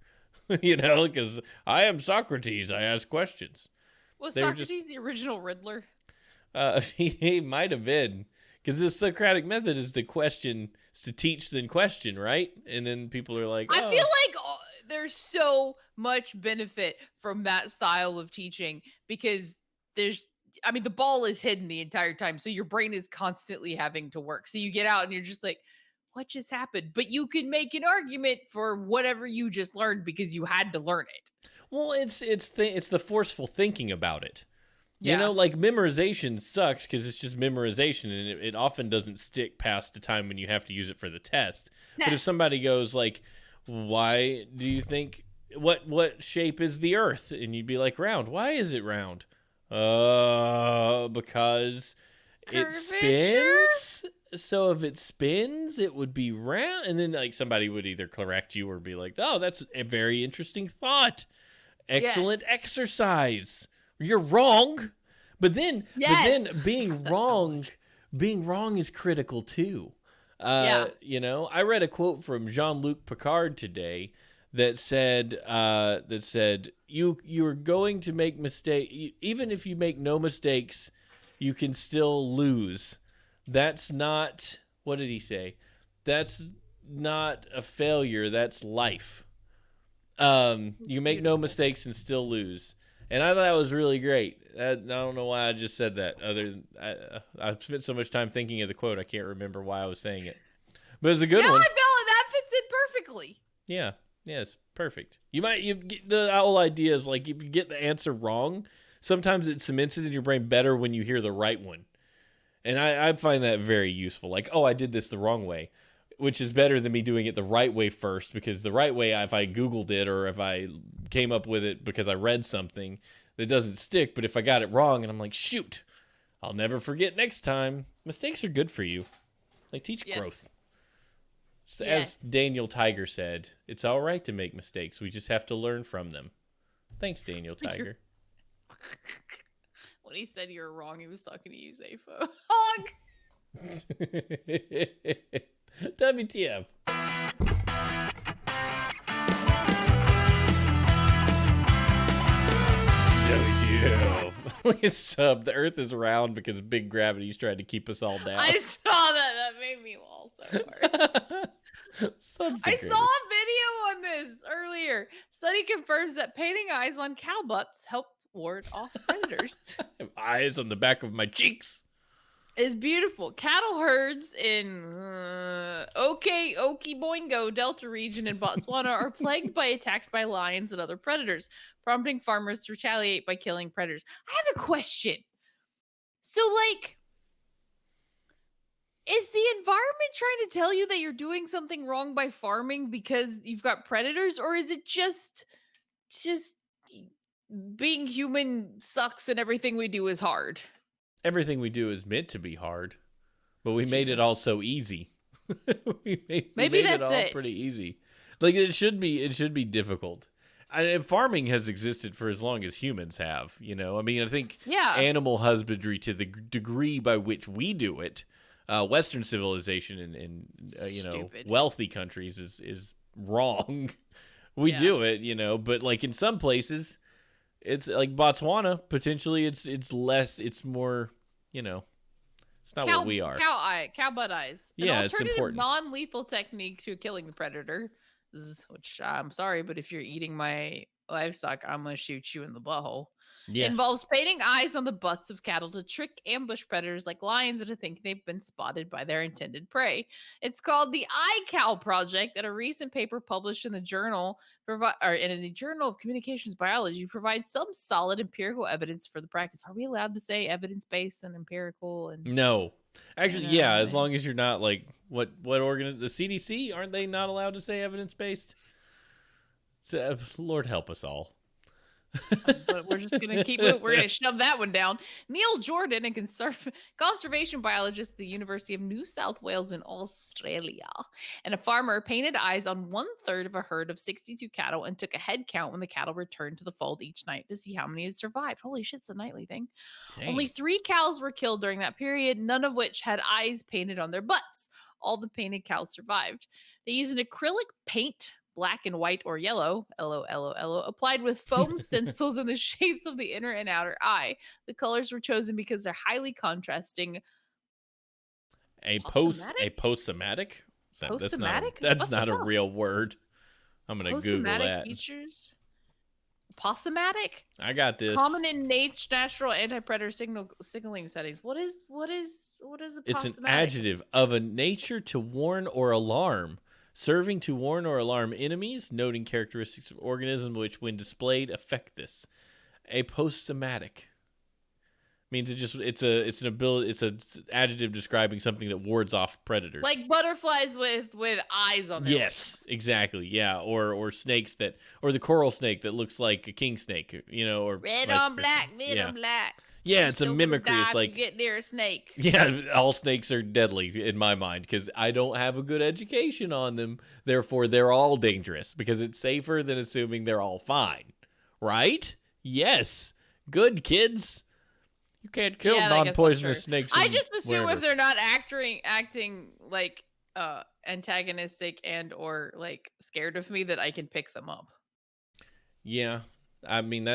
Because I am Socrates. I ask questions. Was Socrates the original Riddler? He might have been. Because the Socratic method is to teach then question, right? And then people are like, I feel like there's so much benefit from that style of teaching, because the ball is hidden the entire time. So your brain is constantly having to work. So you get out and you're just like, what just happened? But you can make an argument for whatever you just learned because you had to learn it. Well, it's the forceful thinking about it. Yeah. Like memorization sucks because it's just memorization, and it often doesn't stick past the time when you have to use it for the test. Yes. But if somebody goes like, why do you think, what shape is the earth? And you'd be like, round. Why is it round? Because it spins. So if it spins, it would be round. And then like somebody would either correct you or be like, oh, that's a very interesting thought. Excellent exercise. You're wrong. But then being wrong is critical too. I read a quote from Jean-Luc Picard today that said you're going to make mistakes. Even if you make no mistakes, you can still lose. That's not what did he say? That's not a failure. That's life. You make no mistakes and still lose. And I thought that was really great. I don't know why I just said that. Other than I've spent so much time thinking of the quote, I can't remember why I was saying it. But it's a good one. No, that fits in perfectly. Yeah, it's perfect. You get the whole idea is like if you get the answer wrong, sometimes it cements it in your brain better when you hear the right one. And I find that very useful. Like, oh, I did this the wrong way, which is better than me doing it the right way first, because the right way, if I Googled it or if I came up with it because I read something, that doesn't stick. But if I got it wrong and I'm like, shoot, I'll never forget next time. Mistakes are good for you. They teach growth. So as Daniel Tiger said, it's all right to make mistakes. We just have to learn from them. Thanks, Daniel Tiger. When he said you were wrong, he was talking to you, Zafo. Honk! WTF. WTF. Look at Sub. The Earth is round because big gravity's trying to keep us all down. I saw that. That made me laugh so hard. I saw a video on this earlier. Study confirms that painting eyes on cow butts help ward off predators. I have eyes on the back of my cheeks. It's beautiful. Cattle herds in Okiboingo Delta region in Botswana are plagued by attacks by lions and other predators, prompting farmers to retaliate by killing predators. I have a question. So, like, is the environment trying to tell you that you're doing something wrong by farming because you've got predators, or is it just being human sucks and everything we do is hard? Everything we do is meant to be hard, but we made it all so easy. we made it all pretty easy. Like it should be difficult. Farming has existed for as long as humans have, you know. I mean, I think animal husbandry, to the degree by which we do it, Western civilization and you know, wealthy countries is wrong. We do it, you know, but like in some places, it's like Botswana. Potentially, it's less. It's more, you know. It's not what we are. Cow butt eyes. Yeah, An it's alternative important. non-lethal technique to killing the predator, which I'm sorry, but if you're eating my livestock, I'm gonna shoot you in the butthole. Yes. Involves painting eyes on the butts of cattle to trick ambush predators like lions into thinking they've been spotted by their intended prey. It's called the Eye Cow Project, and a recent paper published in the Journal of Communications Biology provides some solid empirical evidence for the practice. Are we allowed to say evidence-based and empirical? And no, actually, as long as you're not like what the CDC, aren't they not allowed to say evidence-based? So, Lord help us all. But we're just gonna keep moving. We're gonna shove that one down. Neil Jordan, a conservation biologist at the University of New South Wales in Australia, and a farmer, painted eyes on 1/3 of a herd of 62 cattle and took a head count when the cattle returned to the fold each night to see how many had survived. Holy shit, it's a nightly thing. Dang. Only 3 cows were killed during that period, none of which had eyes painted on their butts. All the painted cows survived. They used an acrylic paint, black and white or yellow, LOLO, applied with foam stencils in the shapes of the inner and outer eye. The colors were chosen because they're highly contrasting. Aposematic? That's not a real word. I'm going to Google that. Features? Aposematic? I got this. Common in natural anti-predator signaling settings. What is aposematic? It's an adjective of a nature to warn or alarm. Serving to warn or alarm enemies, noting characteristics of organisms which, when displayed, affect this. Aposematic means it's an ability. It's an adjective describing something that wards off predators, like butterflies with eyes on them. Yes, exactly. Yeah, or snakes or the coral snake that looks like a king snake. You know, or red on black, on black. Yeah, it's a mimicry. It's like get near a snake. Yeah, all snakes are deadly in my mind because I don't have a good education on them. Therefore, they're all dangerous because it's safer than assuming they're all fine. Right? Yes. Good, kids. You can't kill non-poisonous snakes. I just assume if they're not acting like antagonistic and or like scared of me, that I can pick them up. Yeah, I mean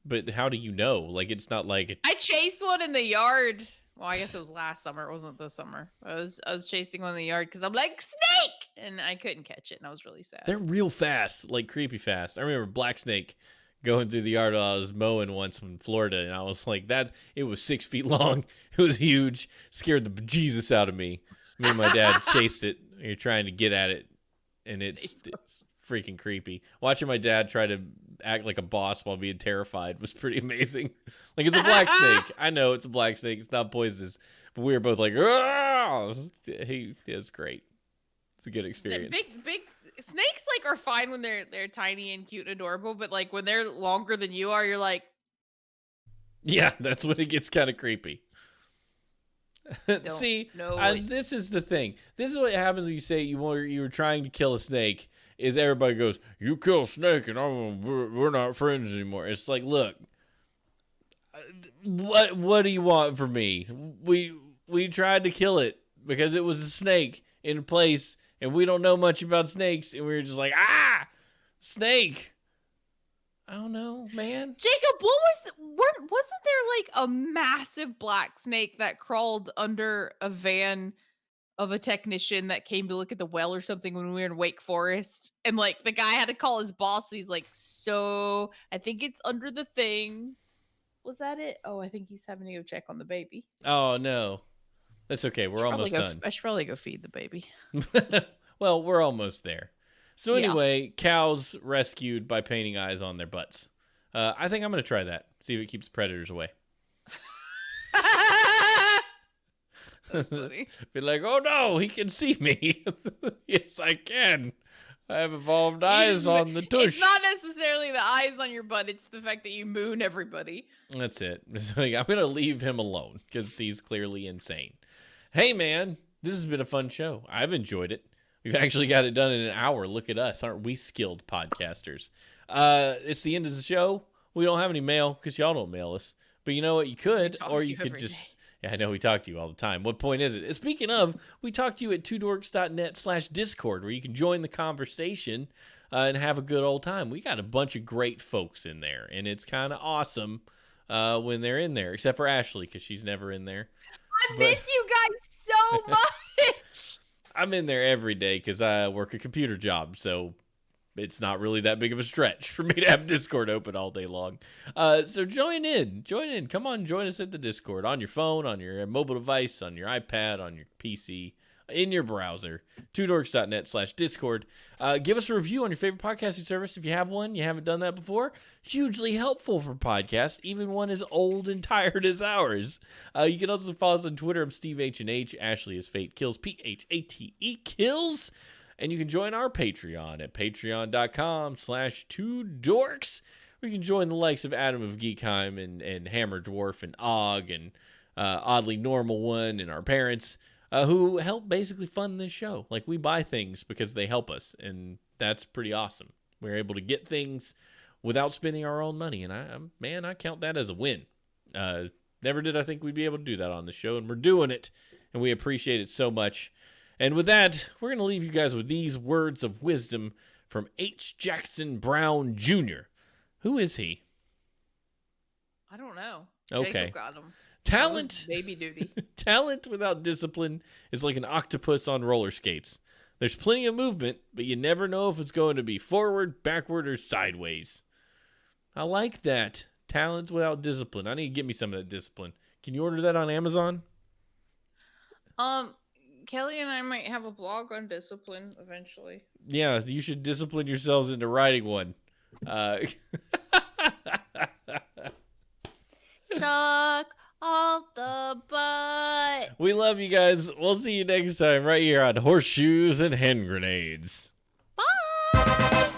but how do you know? Like, it's not like I chased one in the yard Well, I guess it was last summer. It wasn't this summer. I was chasing one in the yard because I'm like, snake! And I couldn't catch it, and I was really sad. They're real fast, like creepy fast. I remember black snake going through the yard while I was mowing once in Florida, and I was like, it was 6 feet long. It was huge. Scared the bejesus out of me. Me and my dad chased it. You're trying to get at it, and it's freaking creepy. Watching my dad try to act like a boss while being terrified was pretty amazing. Like, it's a black snake. I know it's a black snake. It's not poisonous. But we were both like, oh, it was great. It's a good experience. Big snakes are fine when they're tiny and cute and adorable, but like when they're longer than you are, you're like, yeah, that's when it gets kind of creepy. See, this is the thing. This is what happens when you say you were trying to kill a snake. Is everybody goes, you kill a snake and we're not friends anymore. It's like, look, what do you want from me? We tried to kill it because it was a snake in a place, and we don't know much about snakes, and we were just like, snake. I don't know, man. Jacob, wasn't there like a massive black snake that crawled under a van of a technician that came to look at the well or something when we were in Wake Forest? And like the guy had to call his boss. And he's like, so I think it's under the thing. Was that it? Oh, I think he's having to go check on the baby. Oh, no. That's okay. We're almost done. I should probably go feed the baby. Well, we're almost there. So anyway, cows rescued by painting eyes on their butts. I think I'm going to try that. See if it keeps predators away. That's funny. Be like, oh no, he can see me. Yes, I can. I have evolved eyes on the tush. It's not necessarily the eyes on your butt. It's the fact that you moon everybody. That's it. So, I'm going to leave him alone because he's clearly insane. Hey, man, this has been a fun show. I've enjoyed it. We've actually got it done in an hour. Look at us. Aren't we skilled podcasters? It's the end of the show. We don't have any mail because y'all don't mail us. But you know what? You could, or you could just... Yeah, I know we talk to you all the time. What point is it? Speaking of, we talk to you at twodorks.net/Discord, where you can join the conversation and have a good old time. We got a bunch of great folks in there, and it's kind of awesome when they're in there, except for Ashley, because she's never in there. I miss you guys so much. I'm in there every day because I work a computer job, so it's not really that big of a stretch for me to have Discord open all day long. So join in. Come on, join us at the Discord on your phone, on your mobile device, on your iPad, on your PC, in your browser. twodorks.net/Discord. Give us a review on your favorite podcasting service if you have one. You haven't done that before. Hugely helpful for podcasts, even one as old and tired as ours. You can also follow us on Twitter. I'm Steve H&H. Ashley is Fate Kills. PHATE Kills. And you can join our Patreon at patreon.com/twodorks. where you can join the likes of Adam of Geekheim and Hammer Dwarf and Og and Oddly Normal One and our parents who help basically fund this show. Like, we buy things because they help us, and that's pretty awesome. We're able to get things without spending our own money, and I count that as a win. Never did I think we'd be able to do that on the show, and we're doing it, and we appreciate it so much. And with that, we're going to leave you guys with these words of wisdom from H. Jackson Brown Jr. Who is he? I don't know. Okay. Jacob got him. Talent. Baby duty. Talent without discipline is like an octopus on roller skates. There's plenty of movement, but you never know if it's going to be forward, backward, or sideways. I like that. Talent without discipline. I need to get me some of that discipline. Can you order that on Amazon? Kelly and I might have a blog on discipline eventually. Yeah, you should discipline yourselves into writing one. Suck off the butt. We love you guys. We'll see you next time right here on Horseshoes and Hand Grenades. Bye.